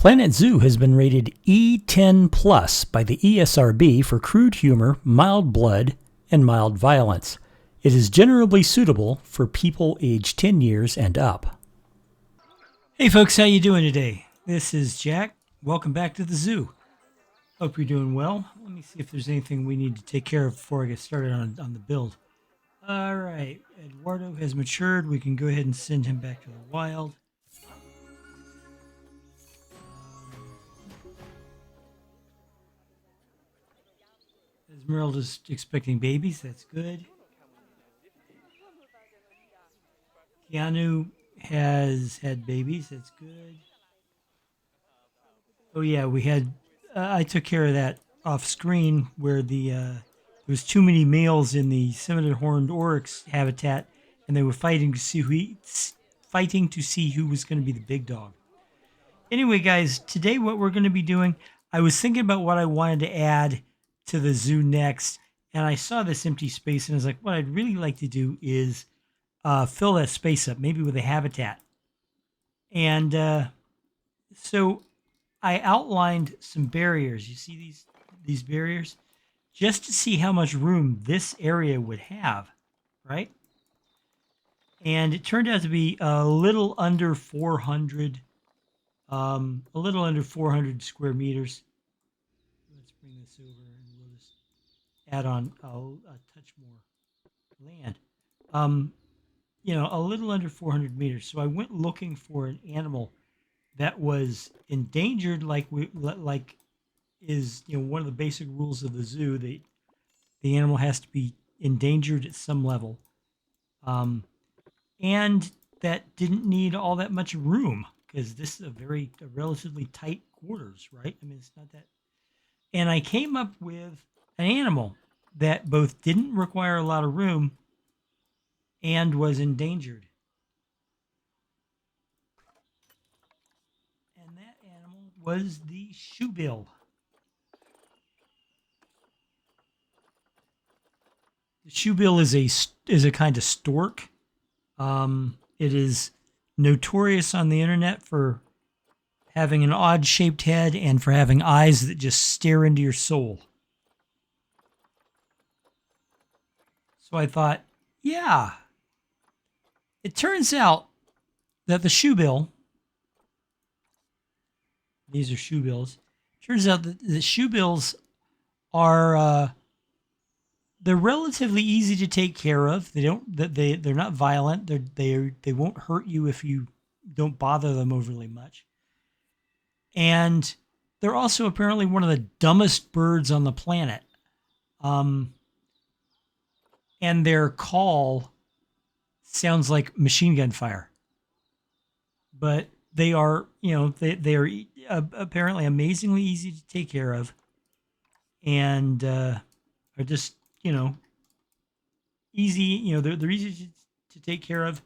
Planet Zoo has been rated E10 plus by the ESRB for crude humor, mild blood, and mild violence. It is generally suitable for people aged 10 years and up. Hey folks, how you doing today? This is Jack. Welcome back to the zoo. Hope you're doing well. Let me see if there's anything we need to take care of before I get started on the build. All right, Eduardo has matured. We can go ahead and send him back to the wild. Esmeralda's expecting babies. That's good. Keanu has had babies. That's good. Oh yeah, we had. I took care of that off screen where there was too many males in the similar horned oryx habitat, and they were fighting to see who was going to be the big dog. Anyway, guys, today what we're going to be doing, I was thinking about what I wanted to add to the zoo next, and I saw this empty space, and I was like, what I'd really like to do is fill that space up, maybe with a habitat. And so I outlined some barriers. You see these barriers? Just to see how much room this area would have, right? And it turned out to be a little under 400, square meters. Let's bring this over and we'll just add on a touch more land. A little under 400 meters. So I went looking for an animal that was endangered, is one of the basic rules of the zoo. The animal has to be endangered at some level, and that didn't need all that much room because this is a relatively tight quarters, right? I mean, it's not that. And I came up with an animal that both didn't require a lot of room and was endangered. And that animal was the shoebill. The shoebill is a kind of stork. It is notorious on the internet for having an odd-shaped head and for having eyes that just stare into your soul. So I thought, yeah. It turns out that the shoebill, these are shoebills. Turns out that the shoebills are they're relatively easy to take care of. They're not violent. They won't hurt you if you don't bother them overly much. And they're also apparently one of the dumbest birds on the planet. And their call sounds like machine gun fire. But they are, they are apparently amazingly easy to take care of, and are just, easy. They're easy to take care of.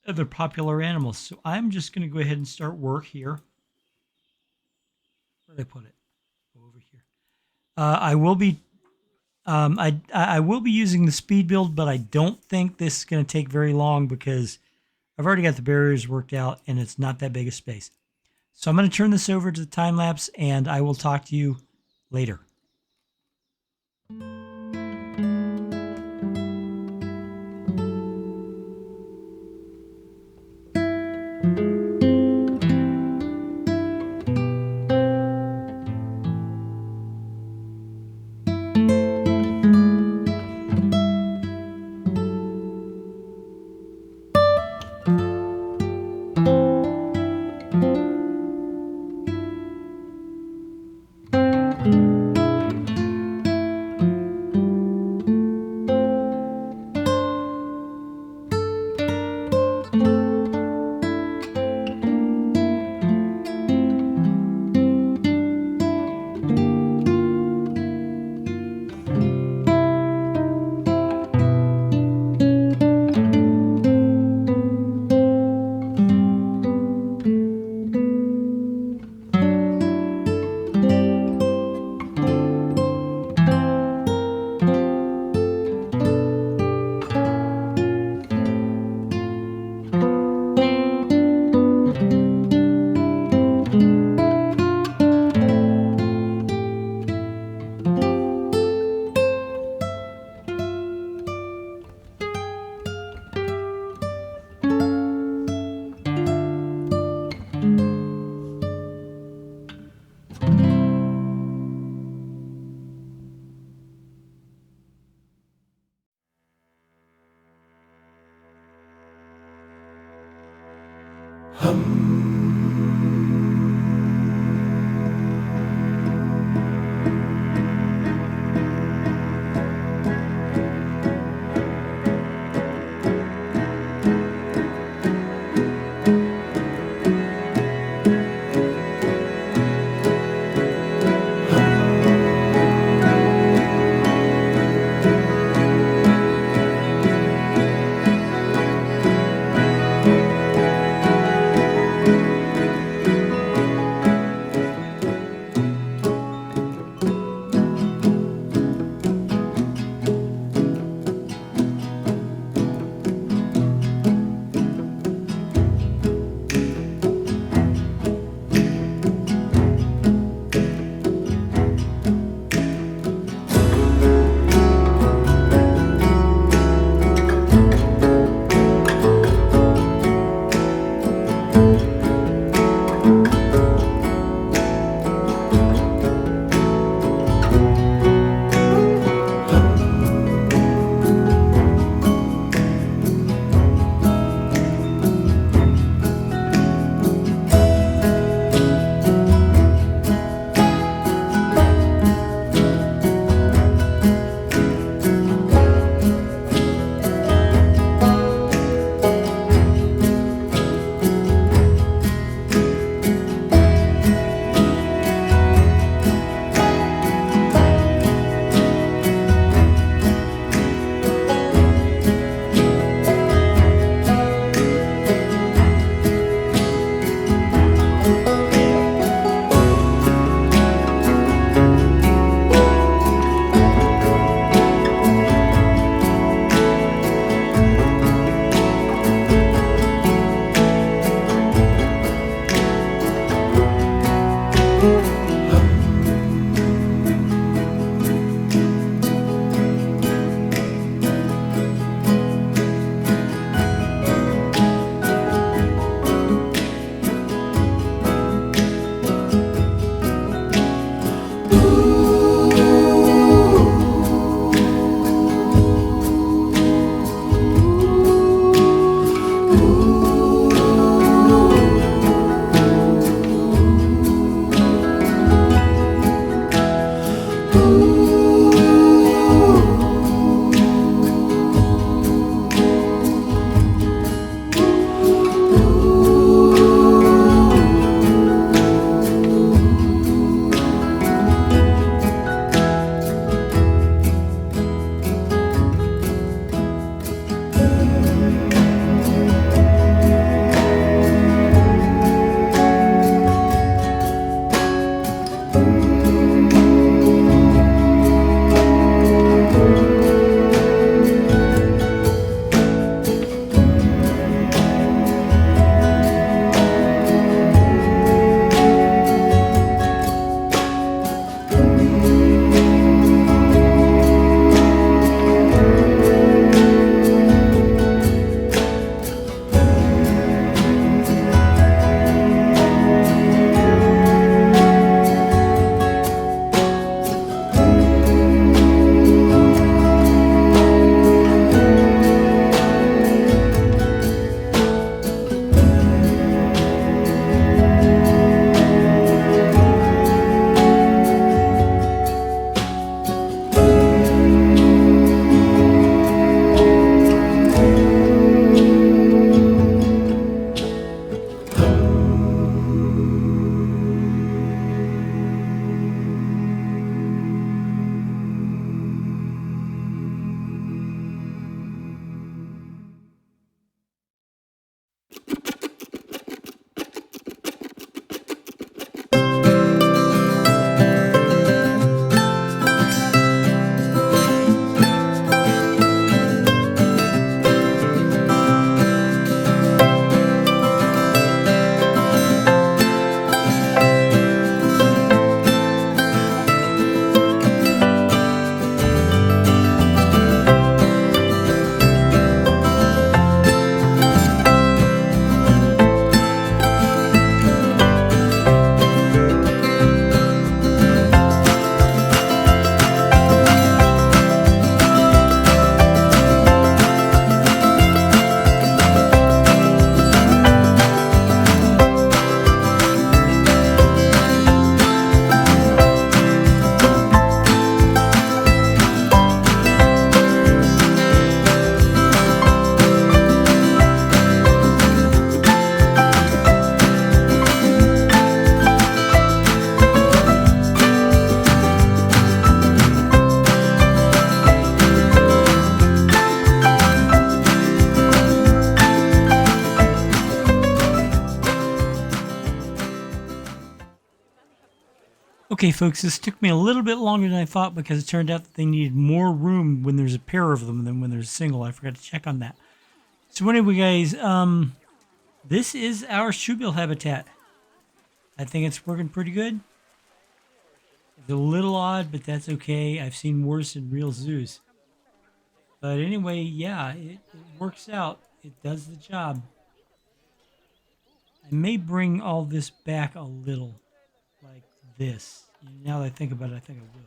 They're popular animals. So I'm just going to go ahead and start work here. Where did I put it? Over here. I will be. I will be using the speed build, but I don't think this is going to take very long because I've already got the barriers worked out and it's not that big a space. So I'm going to turn this over to the time lapse and I will talk to you later. Okay, folks, this took me a little bit longer than I thought because it turned out that they needed more room when there's a pair of them than when there's a single. I forgot to check on that. So anyway, guys, this is our shoebill habitat. I think it's working pretty good. It's a little odd, but that's okay. I've seen worse in real zoos. But anyway, yeah, it works out. It does the job. I may bring all this back a little, like this. Now that I think about it, I think I will.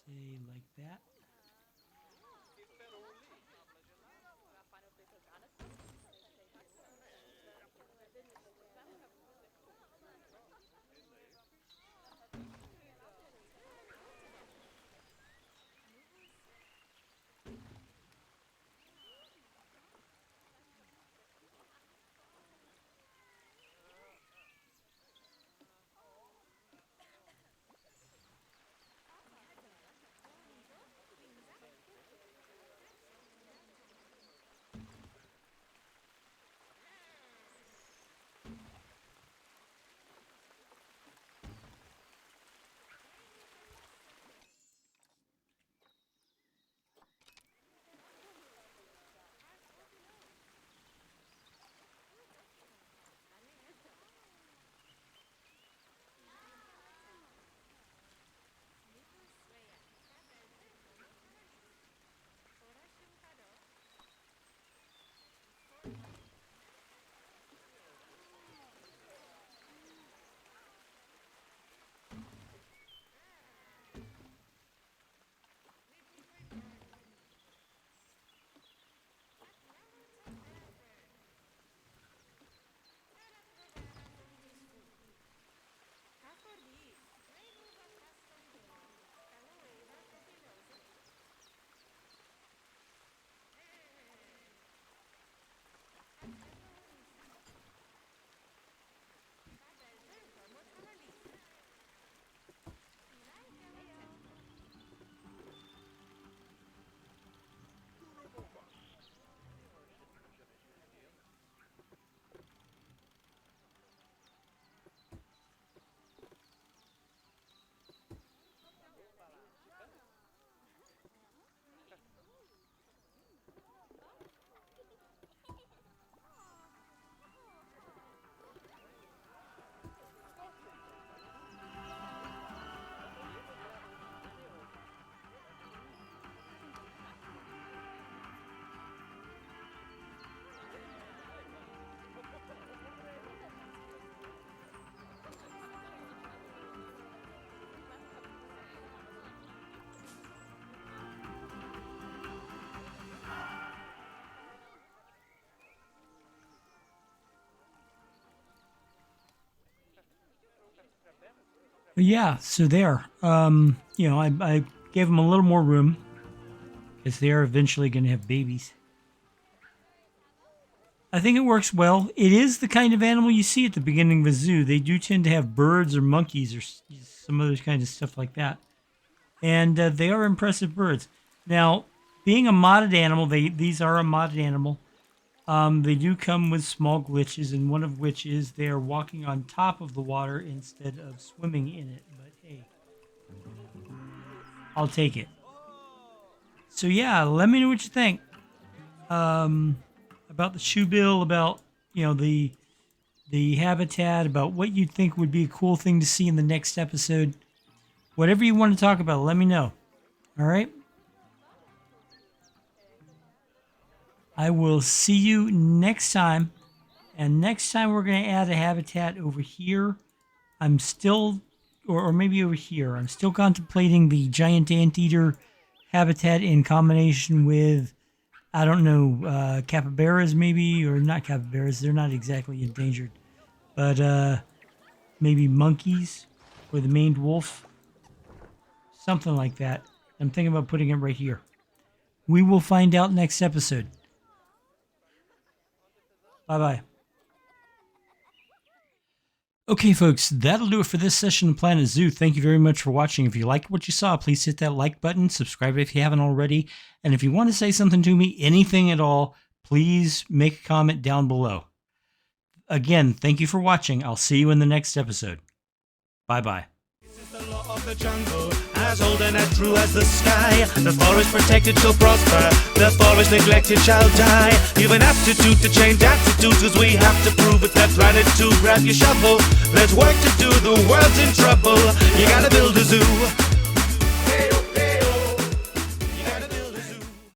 Say like that. But yeah, so there. I gave them a little more room because they are eventually going to have babies. I think it works well. It is the kind of animal you see at the beginning of a zoo. They do tend to have birds or monkeys or some other kind of stuff like that. And they are impressive birds. Now, being a modded animal, these are a modded animal. They do come with small glitches, and one of which is they are walking on top of the water instead of swimming in it. But hey, I'll take it. So yeah, let me know what you think about the shoebill, about the habitat, about what you think would be a cool thing to see in the next episode. Whatever you want to talk about, let me know. All right. I will see you next time. And next time we're going to add a habitat over here. I'm still, or maybe over here, I'm still contemplating the giant anteater habitat in combination with, I don't know, capybaras maybe, or not capybaras. They're not exactly endangered. But maybe monkeys or the maned wolf. Something like that. I'm thinking about putting it right here. We will find out next episode. Bye-bye. Okay, folks, that'll do it for this session of Planet Zoo. Thank you very much for watching. If you liked what you saw, please hit that like button, subscribe if you haven't already, and if you want to say something to me, anything at all, please make a comment down below. Again, thank you for watching. I'll see you in the next episode. Bye-bye. The law of the jungle, as old and as true as the sky. The forest protected shall prosper, the forest neglected shall die. You've an aptitude to change attitudes, cause we have to prove it. That planet to grab your shovel. There's work to do, the world's in trouble. You gotta build a zoo.